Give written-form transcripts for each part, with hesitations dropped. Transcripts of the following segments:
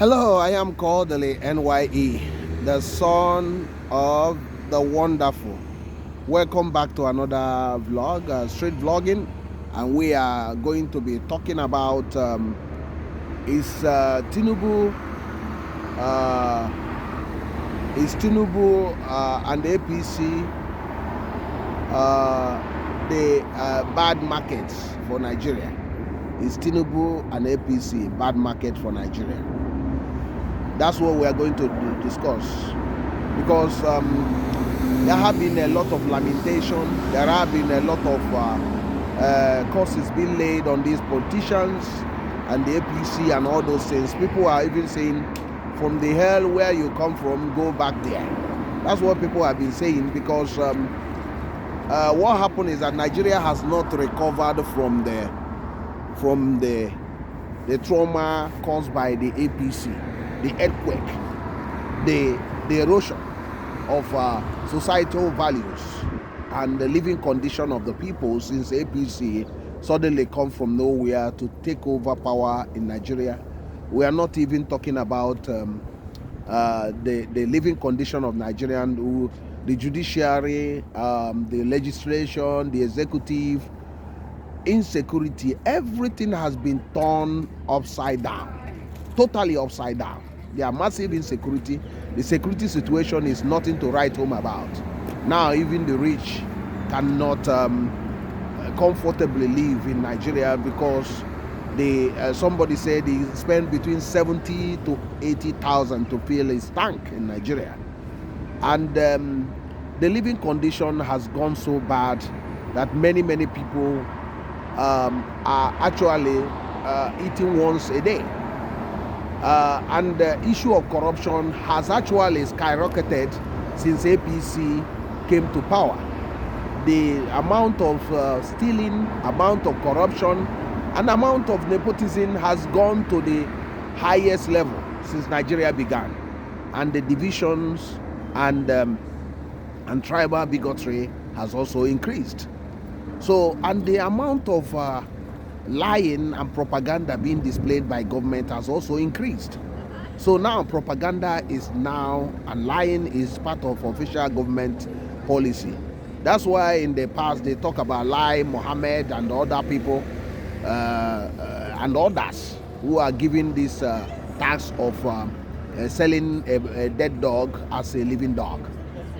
Hello, I am Kodili-nye, the son of the wonderful. Welcome back to another vlog, street vlogging, and we are going to be talking about is Tinubu, uh, and APC the bad markets for Nigeria? Is Tinubu and APC bad market for Nigeria? That's what we are going to discuss, because there have been a lot of lamentation. There have been a lot of curses being laid on these politicians and the APC and all those things. People are even saying, from the hell where you come from, go back there. That's what people have been saying, because what happened is that Nigeria has not recovered from the trauma caused by the APC, the earthquake, the erosion of societal values and the living condition of the people, since APC suddenly come from nowhere to take over power in Nigeria. We are not even talking about the living condition of Nigerian, the judiciary, the legislation, the executive, insecurity. Everything has been turned upside down, totally upside down. There are massive insecurity. The security situation is nothing to write home about. Now even the rich cannot comfortably live in Nigeria, because somebody said he spent between 70 to 80,000 to fill his tank in Nigeria, and the living condition has gone so bad that many people are actually eating once a day. And the issue of corruption has actually skyrocketed since APC came to power. The amount of stealing, amount of corruption, and amount of nepotism has gone to the highest level since Nigeria began, and the divisions and tribal bigotry has also increased. So, and the amount of lying and propaganda being displayed by government has also increased. So now propaganda is now, and lying is part of official government policy. That's why in the past they talk about Lai Mohammed and other people and others who are given this task of selling a dead dog as a living dog.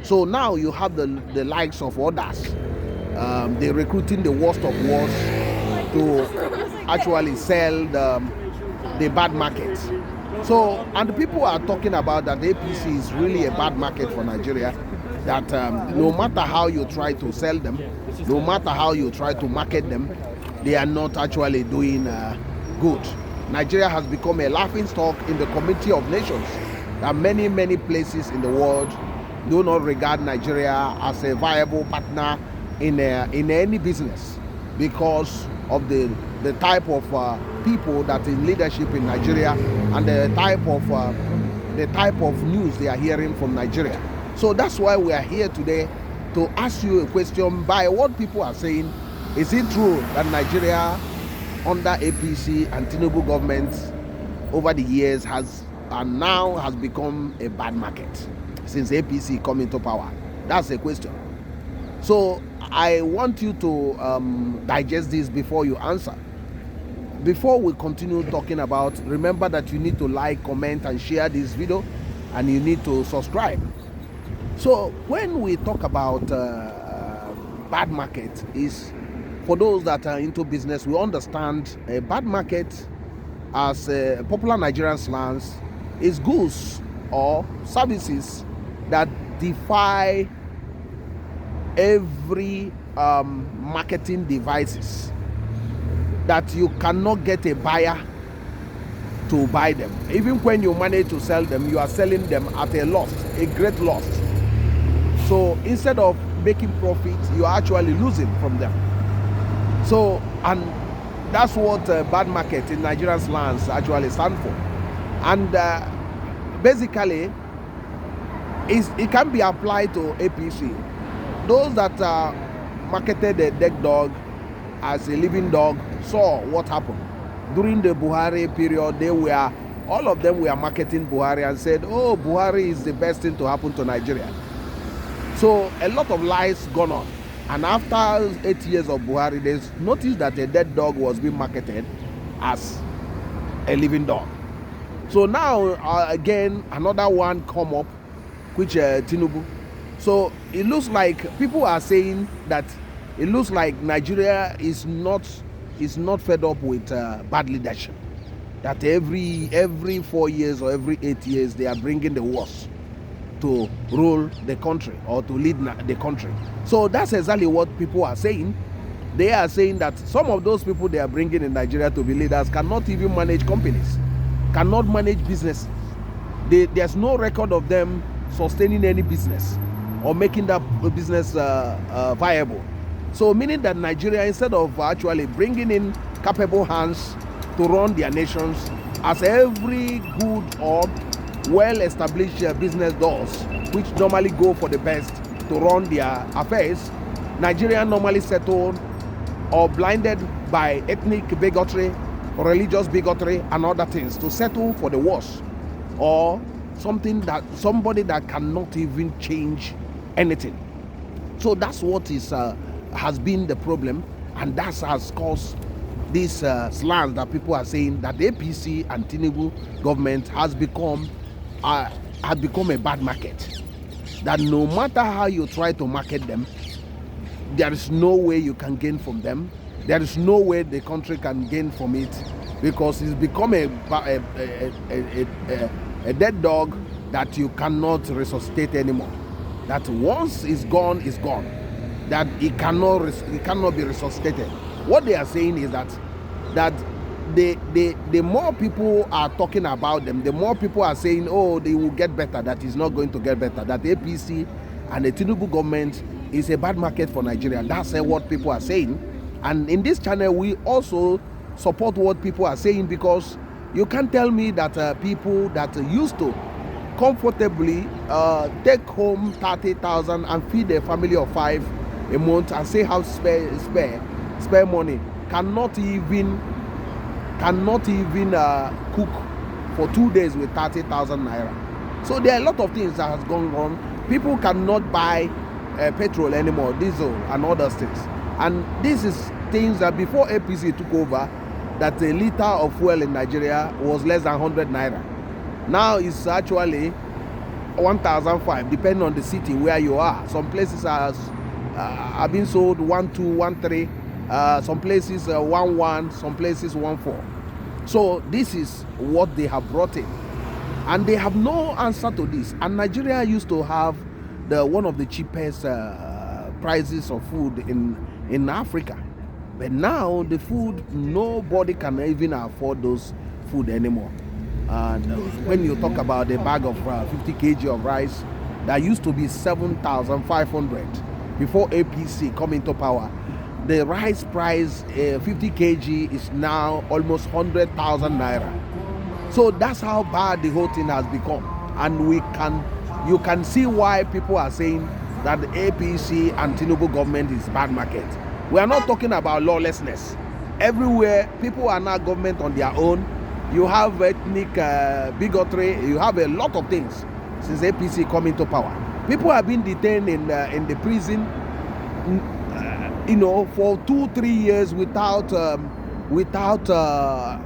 So now you have the likes of others. They're recruiting the worst of worst to actually sell the bad market. So, and the people are talking about that the APC is really a bad market for Nigeria, that no matter how you try to sell them, no matter how you try to market them, they are not actually doing good. Nigeria has become a laughing stock in the community of nations, that many places in the world do not regard Nigeria as a viable partner in any business, because of the type of people that in leadership in Nigeria, and the type of news they are hearing from Nigeria. So that's why we are here today to ask you a question. By what people are saying, is it true that Nigeria under APC and Tinubu governments over the years has become a bad market since APC come into power? That's the question. So I want you to digest this before you answer. Before we continue talking about, remember that you need to like, comment, and share this video, and you need to subscribe. So when we talk about bad market, is for those that are into business, we understand a bad market as a popular Nigerian slang is goods or services that defy every marketing devices, that you cannot get a buyer to buy them. Even when you manage to sell them, you are selling them at a loss, a great loss. So instead of making profit, you are actually losing from them. So, and that's what bad market in Nigerian slangs actually stand for. And basically, it can be applied to APC. Those that marketed a dead dog as a living dog saw what happened. During the Buhari period, they were all of them were marketing Buhari and said, oh, Buhari is the best thing to happen to Nigeria. So a lot of lies gone on. And after 8 years of Buhari, they noticed that a dead dog was being marketed as a living dog. So now, again, another one come up, which Tinubu. So it looks like people are saying that it looks like Nigeria is not fed up with bad leadership. That every 4 years or every 8 years, they are bringing the worst to rule the country or to lead the country. So that's exactly what people are saying. They are saying that some of those people they are bringing in Nigeria to be leaders cannot even manage companies, cannot manage business. There's no record of them sustaining any business or making that business viable. So meaning that Nigeria, instead of actually bringing in capable hands to run their nations, as every good or well-established business does, which normally go for the best to run their affairs, Nigeria normally settle or blinded by ethnic bigotry, religious bigotry, and other things to settle for the worst, or somebody that cannot even change anything. So that's what has been the problem, and that has caused this slant that people are saying that the APC and Tinubu government has become a bad market. That no matter how you try to market them, there is no way you can gain from them. There is no way the country can gain from it, because it's become a dead dog that you cannot resuscitate anymore. That once it's gone, it's gone. That it cannot be resuscitated. What they are saying is that the more people are talking about them, the more people are saying, oh, they will get better. That is not going to get better. That the APC and the Tinubu government is a bad market for Nigeria. That's what people are saying. And in this channel, we also support what people are saying, because you can't tell me that people that used to comfortably take home 30,000 and feed a family of 5 a month and say how spare money cannot even cook for 2 days with 30,000 naira. So there are a lot of things that has gone on. People cannot buy petrol anymore, diesel and other things. And this is things that before APC took over, that a liter of fuel in Nigeria was less than 100 naira. Now it's actually 1,005, depending on the city where you are. Some places are being sold 1,200, 1,300. Some places 1,100, some places 1,400. So this is what they have brought in, and they have no answer to this. And Nigeria used to have one of the cheapest prices of food in Africa, but now the food, nobody can even afford those food anymore. And when you talk about a bag of 50 kg of rice that used to be 7,500 before APC come into power, the rice price 50 kg is now almost 100,000 naira. So that's how bad the whole thing has become. And you can see why people are saying that the APC and Tinubu government is bad market. We are not talking about lawlessness. Everywhere, people are now government on their own. You have ethnic bigotry. You have a lot of things since APC come into power. People have been detained in the prison, for 2-3 years without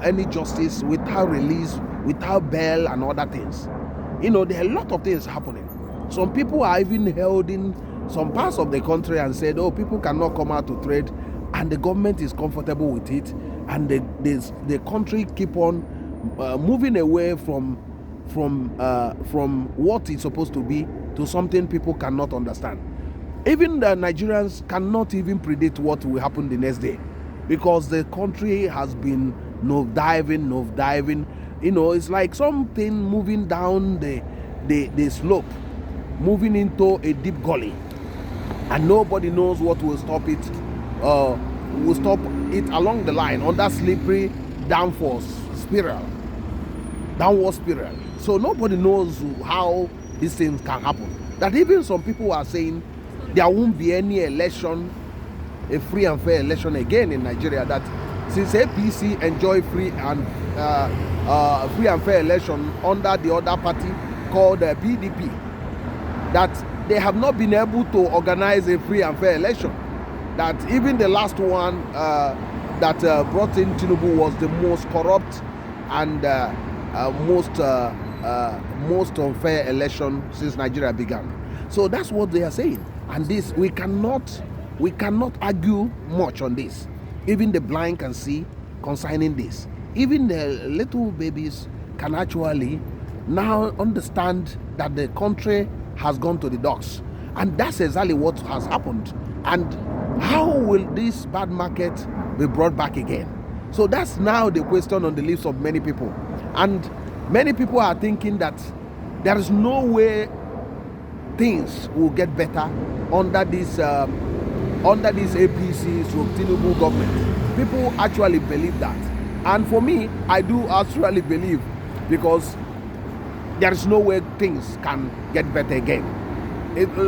any justice, without release, without bail and other things. There are a lot of things happening. Some people are even held in some parts of the country and said, oh, people cannot come out to trade, and the government is comfortable with it, and the country keep on moving away from what it's supposed to be to something people cannot understand. Even the Nigerians cannot even predict what will happen the next day, because the country has been diving. It's like something moving down the slope, moving into a deep gully, and nobody knows what will stop it. Will stop it along the line on that slippery downward spiral. So nobody knows how these things can happen. That even some people are saying there won't be any election, a free and fair election again in Nigeria. That since APC enjoy free and free and fair election under the other party called PDP, that they have not been able to organize a free and fair election. That even the last one that brought in Tinubu was the most corrupt and most unfair election since Nigeria began. So that's what they are saying, and this we cannot argue much on this. Even the blind can see concerning this. Even the little babies can actually now understand that the country has gone to the dogs, and that's exactly what has happened. And how will this bad market be brought back again? So that's now the question on the lips of many people, and many people are thinking that there is no way things will get better under this APC Tinubu government. People actually believe that, and for me, I do actually believe, because there is no way things can get better again.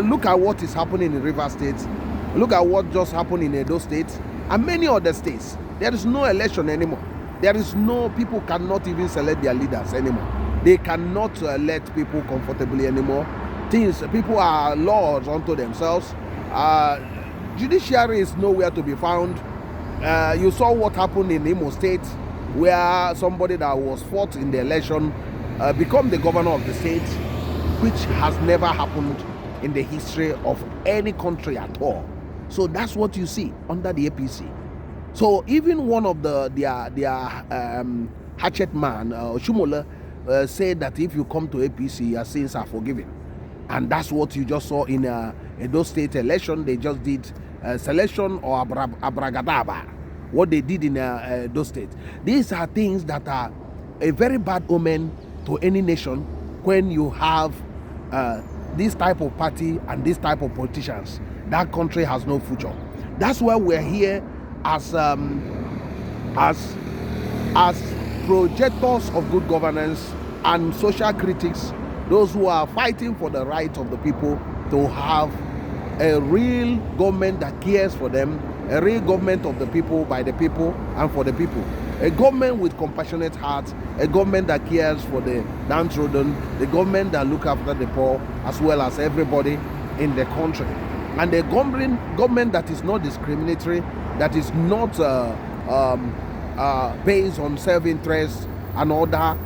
Look at what is happening in Rivers State. Look at what just happened in Edo State and many other states. There is no election anymore. People cannot even select their leaders anymore. They cannot elect people comfortably anymore. People are lords unto themselves. Judiciary is nowhere to be found. You saw what happened in Imo State, where somebody that was fought in the election become the governor of the state, which has never happened in the history of any country at all. So that's what you see under the APC. So even one of their hatchet man, Shumola, said that if you come to APC, your sins are forgiven. And that's what you just saw in Edo State election. They just did selection or abragadaba, what they did in Edo State. These are things that are a very bad omen to any nation when you have this type of party and this type of politicians. That country has no future. That's why we're here as projectors of good governance and social critics, those who are fighting for the right of the people to have a real government that cares for them, a real government of the people, by the people, and for the people. A government with compassionate heart, a government that cares for the downtrodden, the government that look after the poor as well as everybody in the country. And a government that is not discriminatory, that is not based on self-interest and other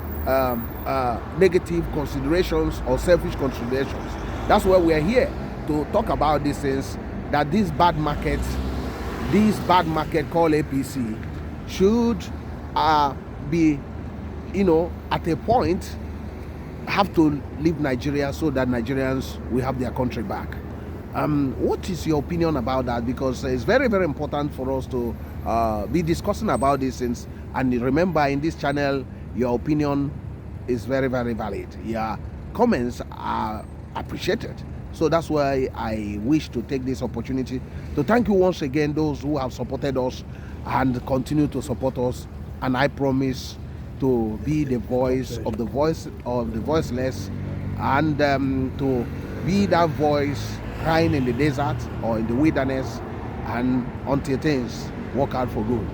negative considerations or selfish considerations. That's why we are here to talk about these things, that this bad market called APC should be, at a point have to leave Nigeria so that Nigerians will have their country back. What is your opinion about that? Because it's very, very important for us to be discussing about these things. And remember, in this channel, your opinion is very, very valid. Your comments are appreciated. So that's why I wish to take this opportunity to thank you once again, those who have supported us and continue to support us. And I promise to be the voice of the voiceless, and to be that voice crying in the desert or in the wilderness, and until things work out for good.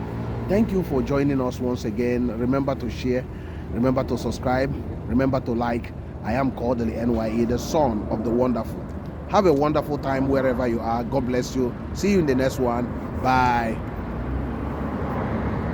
Thank you for joining us once again. Remember to share, remember to subscribe, remember to like. I am Kodili-nye, the son of the wonderful. Have a wonderful time wherever you are. God bless you. See you in the next one. Bye.